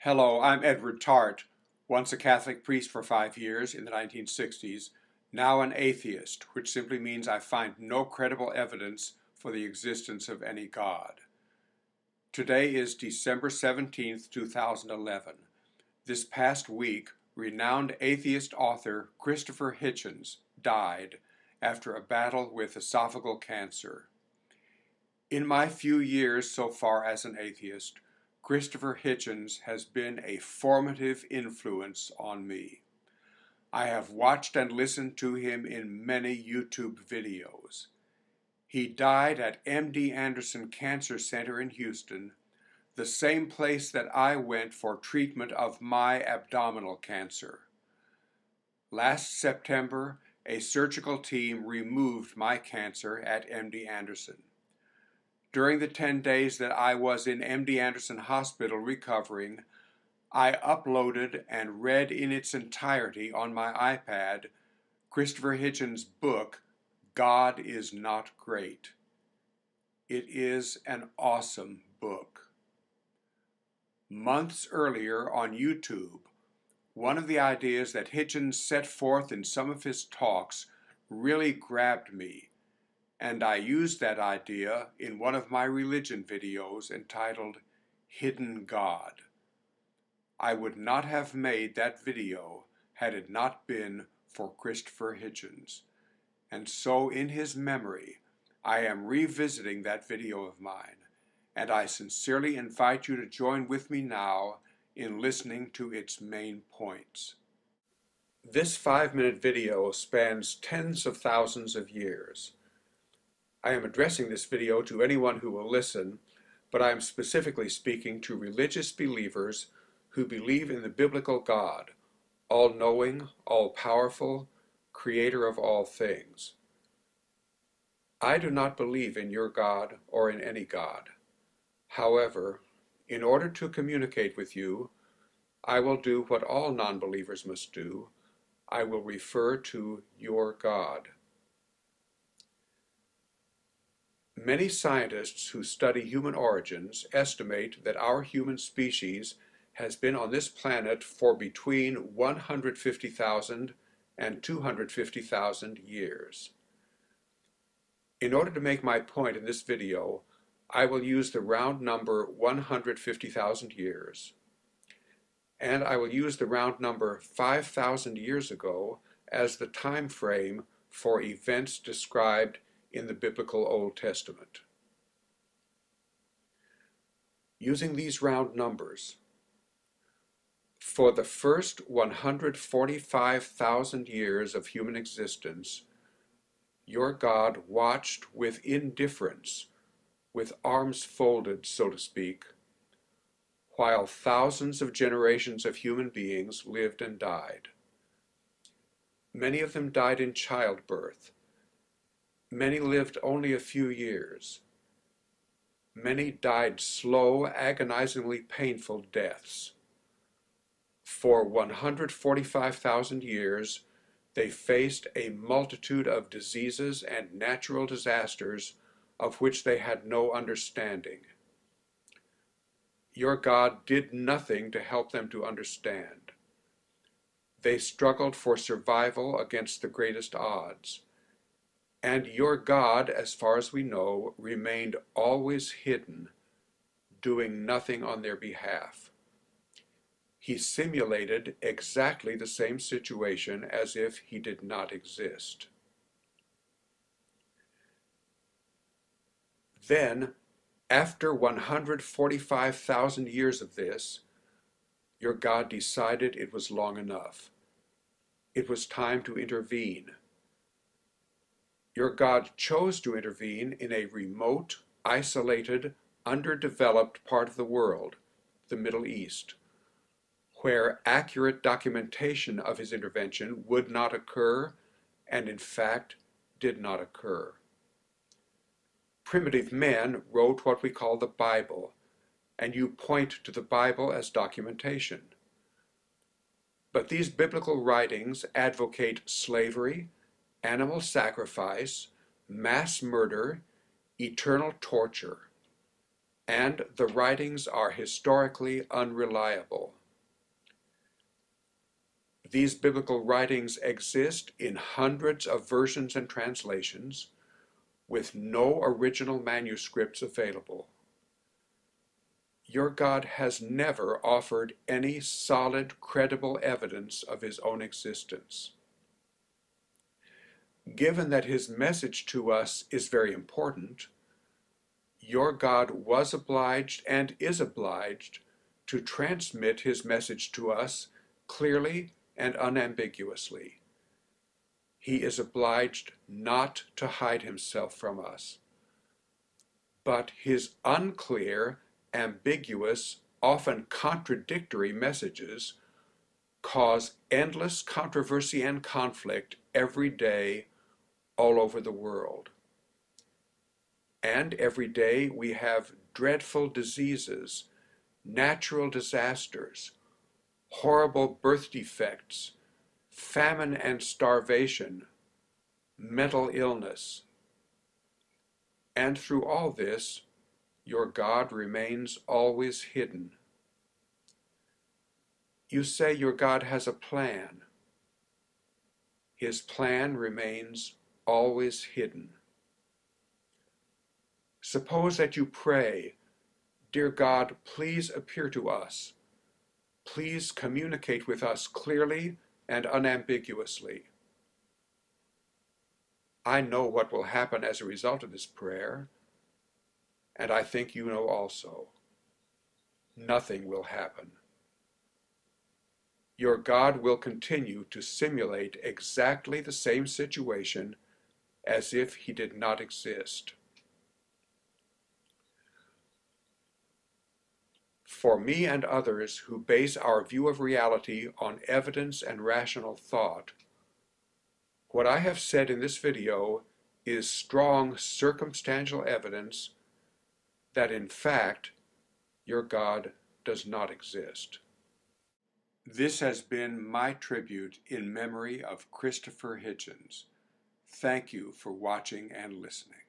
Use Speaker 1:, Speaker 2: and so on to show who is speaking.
Speaker 1: Hello, I'm Edward Tarte, once a Catholic priest for 5 years in the 1960s, now an atheist, which simply means I find no credible evidence for the existence of any God. Today is December 17th, 2011. This past week, renowned atheist author Christopher Hitchens died after a battle with esophageal cancer. In my few years so far as an atheist, Christopher Hitchens has been a formative influence on me. I have watched and listened to him in many YouTube videos. He died at MD Anderson Cancer Center in Houston, the same place that I went for treatment of my abdominal cancer. Last September, a surgical team removed my cancer at MD Anderson. During the 10 days that I was in MD Anderson Hospital recovering, I uploaded and read in its entirety on my iPad Christopher Hitchens' book, God is Not Great. It is an awesome book. Months earlier on YouTube, one of the ideas that Hitchens set forth in some of his talks really grabbed me, and I used that idea in one of my religion videos entitled Hidden God. I would not have made that video had it not been for Christopher Hitchens, and so in his memory I am revisiting that video of mine, and I sincerely invite you to join with me now in listening to its main points. This 5-minute video spans tens of thousands of years. I am addressing this video to anyone who will listen, but I am specifically speaking to religious believers who believe in the biblical God, all-knowing, all-powerful, creator of all things. I do not believe in your God or in any God. However, in order to communicate with you, I will do what all non-believers must do. I will refer to your God. Many scientists who study human origins estimate that our human species has been on this planet for between 150,000 and 250,000 years. In order to make my point in this video, I will use the round number 150,000 years, and I will use the round number 5,000 years ago as the time frame for events described in the biblical Old Testament. Using these round numbers, for the first 145,000 years of human existence, your God watched with indifference, with arms folded, so to speak, while thousands of generations of human beings lived and died. Many of them died in childbirth. Many lived only a few years. Many died slow, agonizingly painful deaths. For 145,000 years, they faced a multitude of diseases and natural disasters of which they had no understanding. Your God did nothing to help them to understand. They struggled for survival against the greatest odds. And your God, as far as we know, remained always hidden, doing nothing on their behalf. He simulated exactly the same situation as if he did not exist. Then, after 145,000 years of this, your God decided it was long enough. It was time to intervene. Your God chose to intervene in a remote, isolated, underdeveloped part of the world, the Middle East, where accurate documentation of his intervention would not occur, and in fact did not occur. Primitive men wrote what we call the Bible, and you point to the Bible as documentation. But these biblical writings advocate slavery, animal sacrifice, mass murder, eternal torture. and the writings are historically unreliable. These biblical writings exist in hundreds of versions and translations, with no original manuscripts available. Your God has never offered any solid, credible evidence of his own existence. Given that his message to us is very important, your God was obliged and is obliged to transmit his message to us clearly and unambiguously. He is obliged not to hide himself from us. But his unclear, ambiguous, often contradictory messages cause endless controversy and conflict every day all over the world. And every day we have dreadful diseases, natural disasters, horrible birth defects, famine and starvation, mental illness. And through all this, your God remains always hidden. You say your God has a plan. His plan remains always hidden. Suppose that you pray, "Dear God, please appear to us. Please communicate with us clearly and unambiguously." I know what will happen as a result of this prayer, and I think you know also. Nothing will happen. Your God will continue to simulate exactly the same situation as if he did not exist. For me and others who base our view of reality on evidence and rational thought, what I have said in this video is strong circumstantial evidence that in fact your God does not exist. This has been my tribute in memory of Christopher Hitchens. Thank you for watching and listening.